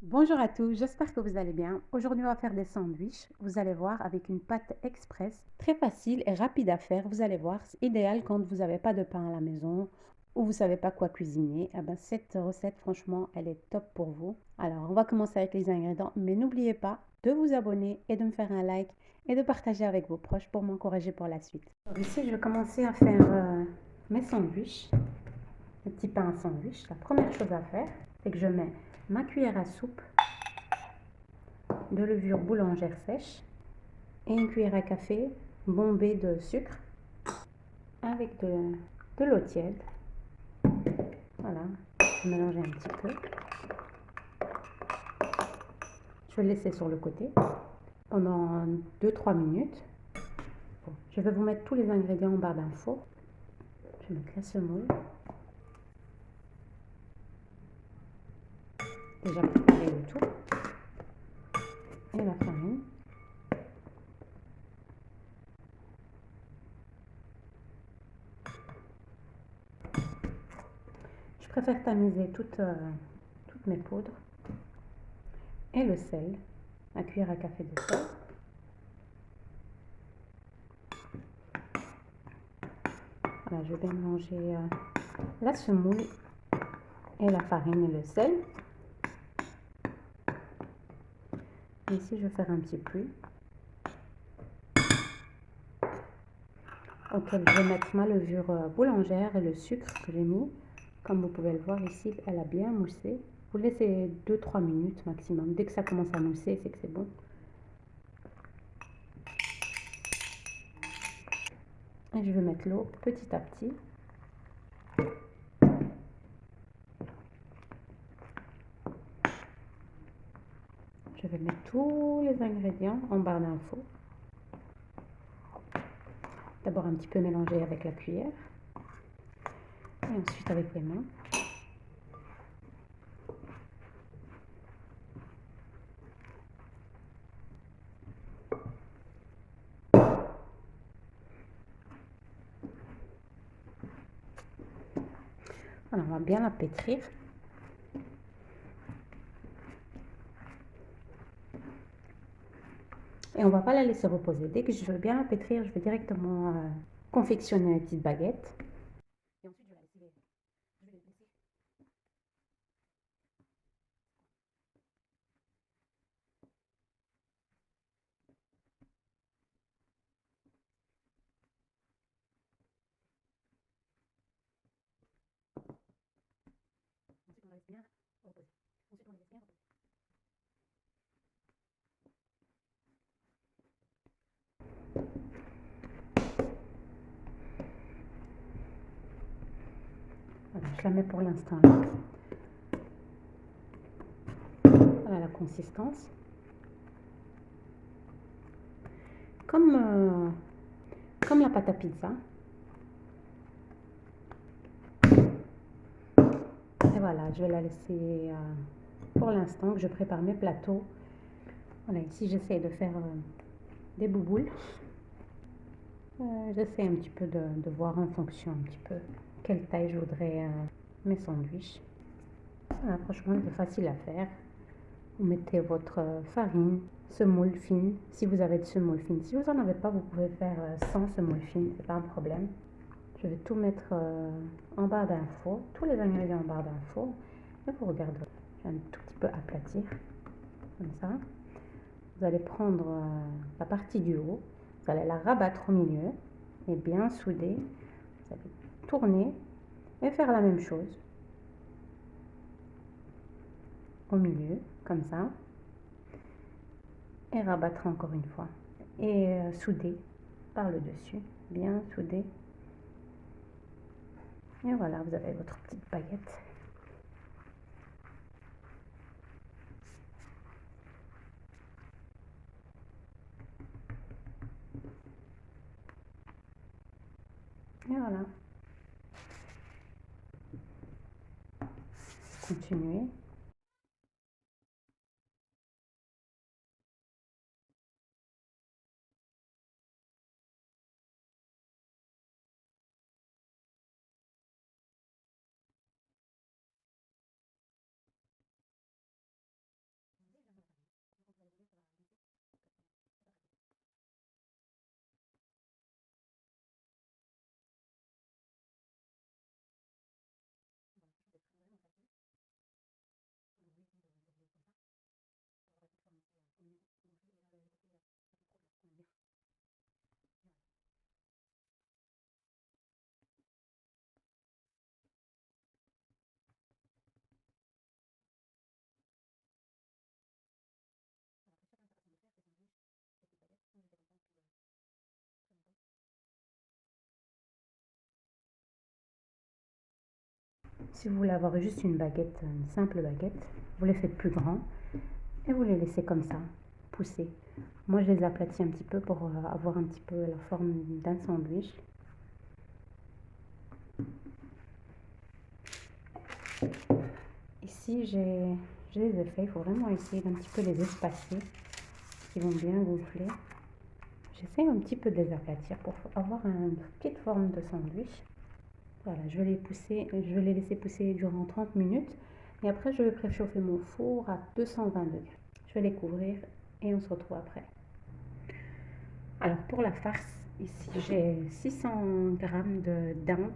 Bonjour à tous, j'espère que vous allez bien. Aujourd'hui, on va faire des sandwichs. Vous allez voir avec une pâte express, très facile et rapide à faire. Vous allez voir, c'est idéal quand vous n'avez pas de pain à la maison ou vous ne savez pas quoi cuisiner. Eh ben, cette recette, franchement, elle est top pour vous. Alors, on va commencer avec les ingrédients, mais n'oubliez pas de vous abonner et de me faire un like et de partager avec vos proches pour m'encourager pour la suite. Alors ici, je vais commencer à faire mes sandwichs, mes petits pains à sandwich. La première chose à faire, c'est que je mets ma cuillère à soupe de levure boulangère sèche et une cuillère à café bombée de sucre avec de l'eau tiède. Voilà, je vais mélanger un petit peu. Je vais le laisser sur le côté pendant 2-3 minutes. Bon, je vais vous mettre tous les ingrédients en barre d'infos. Je vais mettre la semoule. Déjà préparé le tout. Et la farine. Je préfère tamiser toutes mes poudres. Et le sel, la cuillère à café de sel. Voilà, je vais mélanger la semoule et la farine et le sel. Ici, je vais faire un petit pluie auquel je vais mettre ma levure boulangère et le sucre que j'ai mis. Comme vous pouvez le voir ici, elle a bien moussé. Vous laissez 2-3 minutes maximum. Dès que ça commence à mousser, c'est que c'est bon. Et je vais mettre l'eau petit à petit. Je vais mettre tous les ingrédients en barre d'infos. D'abord un petit peu mélanger avec la cuillère. Et ensuite avec les mains. Voilà, on va bien la pétrir. Et on ne va pas la laisser reposer. Dès que je veux bien la pétrir, je vais directement confectionner une petite baguette. Et ensuite, je vais les laisser. Ensuite, on la laisse bien reposer. Ensuite, on la laisse bien reposer. Voilà, je la mets pour l'instant là. Voilà la consistance. Comme la pâte à pizza. Et voilà, je vais la laisser pour l'instant que je prépare mes plateaux. Voilà, ici j'essaie de faire des bouboules. J'essaie un petit peu de voir en fonction un petit peu quelle taille je voudrais mes sandwichs. Voilà, franchement, c'est facile à faire. Vous mettez votre farine, semoule fine, si vous avez de semoule fine. Si vous n'en avez pas, vous pouvez faire sans semoule fine, c'est pas un problème. Je vais tout mettre en barre d'infos, tous les ingrédients en barre d'infos. Et vous regardez, je vais un tout petit peu aplatir, comme ça. Vous allez prendre la partie du haut, vous allez la rabattre au milieu et bien souder. Vous allez tourner et faire la même chose au milieu, comme ça. Et rabattre encore une fois. Et souder par le dessus, bien souder. Et voilà, vous avez votre petite baguette. Et voilà. Continuez. Si vous voulez avoir juste une baguette, une simple baguette, vous les faites plus grand et vous les laissez comme ça, pousser. Moi, je les aplatis un petit peu pour avoir un petit peu la forme d'un sandwich. Ici, je les ai fait. Il faut vraiment essayer d'un petit peu les espacer, qui vont bien gonfler. J'essaie un petit peu de les aplatir pour avoir une petite forme de sandwich. Voilà, je vais les laisser pousser durant 30 minutes. Et après, je vais préchauffer mon four à 220 degrés. Je vais les couvrir et on se retrouve après. Alors, pour la farce, ici, j'ai 600 g de dinde,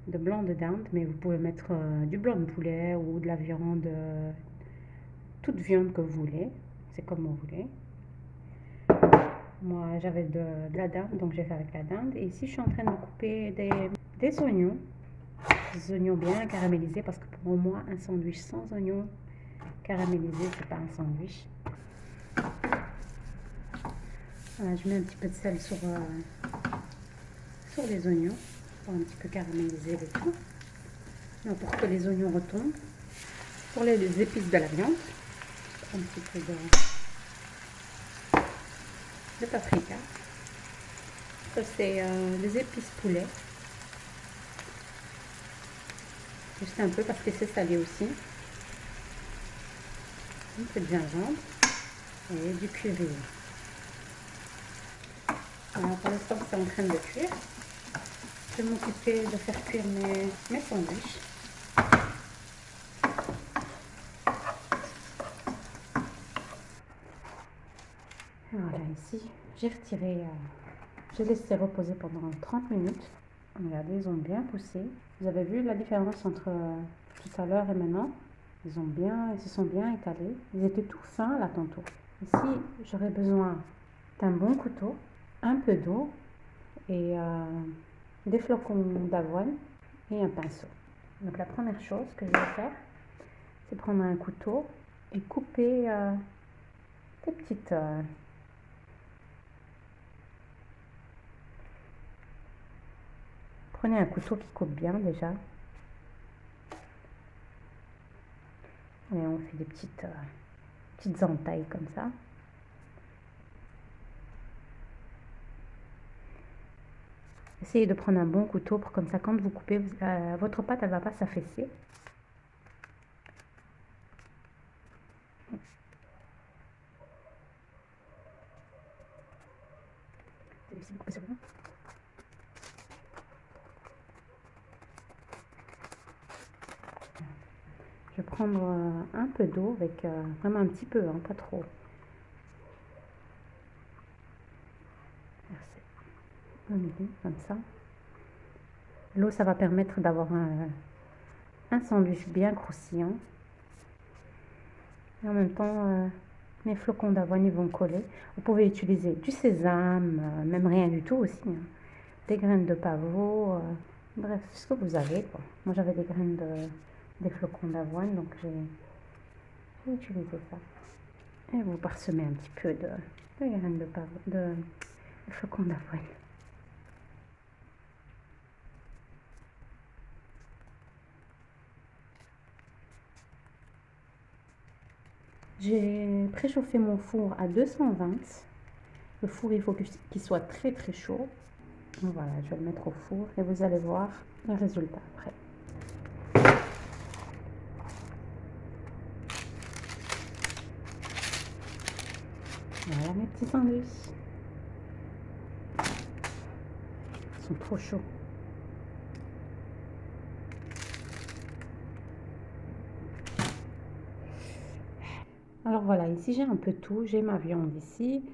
de blanc de dinde, mais vous pouvez mettre du blanc de poulet ou de la viande, toute viande que vous voulez. C'est comme vous voulez. Moi, j'avais de la dinde, donc j'ai fait avec la dinde. Et ici, je suis en train de couper des oignons. Des oignons bien caramélisés, parce que pour moi, un sandwich sans oignons caramélisés, c'est pas un sandwich. Voilà, je mets un petit peu de sel sur les oignons pour un petit peu caraméliser le tout. Non, pour que les oignons retombent. Pour les épices de la viande, un petit peu de paprika. Ça, c'est les épices poulet. Juste un peu parce que c'est salé aussi. Un peu de gingembre et du curry. Alors pour l'instant, c'est en train de cuire. Je vais m'occuper de faire cuire mes sandwichs. Voilà, ici, j'ai retiré, j'ai laissé reposer pendant 30 minutes. Regardez, ils ont bien poussé. Vous avez vu la différence entre tout à l'heure et maintenant? Ils se sont bien étalés. Ils étaient tout fins là tantôt. Ici, j'aurais besoin d'un bon couteau, un peu d'eau et des flocons d'avoine et un pinceau. Donc la première chose que je vais faire, c'est prendre un couteau et couper des petites... Prenez un couteau qui coupe bien déjà. Et on fait des petites entailles comme ça. Essayez de prendre un bon couteau pour comme ça, quand vous coupez, votre pâte, elle ne va pas s'affaisser. Je vais prendre un peu d'eau avec vraiment un petit peu, hein, pas trop. Merci. Comme ça. L'eau, ça va permettre d'avoir un sandwich bien croustillant. Et en même temps, mes flocons d'avoine, ils vont coller. Vous pouvez utiliser du sésame, même rien du tout aussi. Hein. Des graines de pavot, bref, ce que vous avez, quoi. Moi, j'avais des flocons d'avoine, donc j'ai utilisé ça. Et vous parsemez un petit peu de graines de pavot, de flocons d'avoine. J'ai préchauffé mon four à 220. Le four, il faut qu'il soit très très chaud. Donc voilà, je vais le mettre au four et vous allez voir le résultat après. Voilà mes petits sandwichs. Ils sont trop chauds. Alors voilà, ici j'ai un peu tout. J'ai ma viande ici.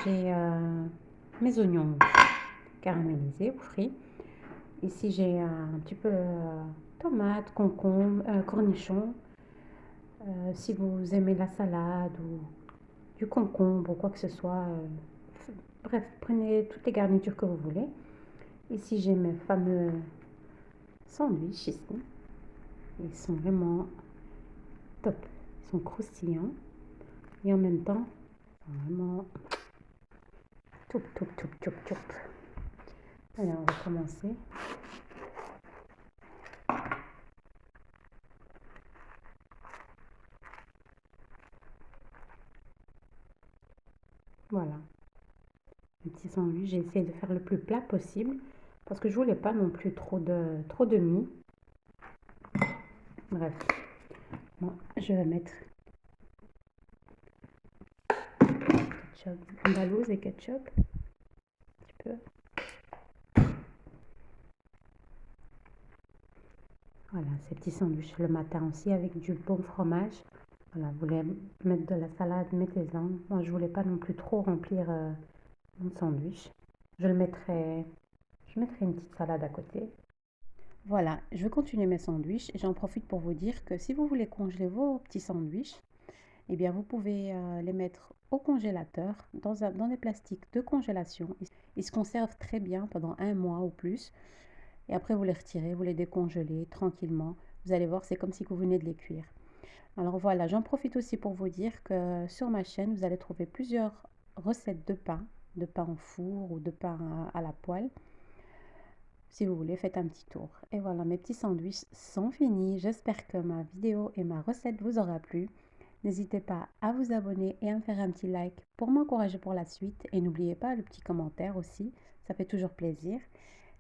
J'ai mes oignons caramélisés ou frits. Ici j'ai un petit peu tomates, concombres, cornichons. Si vous aimez la salade ou du concombre ou quoi que ce soit, bref, prenez toutes les garnitures que vous voulez. Ici j'ai mes fameux sandwichs ici. Ils sont vraiment top. Ils sont croustillants et en même temps vraiment top. Allez, on va commencer. Voilà, le petit sandwich, j'ai essayé de faire le plus plat possible parce que je voulais pas non plus trop de mie. Bref, bon, je vais mettre ketchup, andalouse et ketchup, un petit peu. Voilà, ces petits sandwichs le matin aussi avec du bon fromage. Voilà, vous voulez mettre de la salade, mettez-en. Moi, je voulais pas non plus trop remplir mon sandwich. Je mettrai une petite salade à côté. Voilà, je vais continuer mes sandwichs et j'en profite pour vous dire que si vous voulez congeler vos petits sandwichs, eh bien vous pouvez les mettre au congélateur dans des plastiques de congélation. Ils se conservent très bien pendant un mois ou plus. Et après, vous les retirez, vous les décongelez tranquillement. Vous allez voir, c'est comme si vous venez de les cuire. Alors voilà, j'en profite aussi pour vous dire que sur ma chaîne, vous allez trouver plusieurs recettes de pain au four ou de pain à la poêle. Si vous voulez, faites un petit tour. Et voilà, mes petits sandwichs sont finis. J'espère que ma vidéo et ma recette vous aura plu. N'hésitez pas à vous abonner et à me faire un petit like pour m'encourager pour la suite. Et n'oubliez pas le petit commentaire aussi, ça fait toujours plaisir.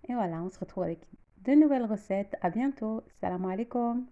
Et voilà, on se retrouve avec de nouvelles recettes. À bientôt. Salam alaikum.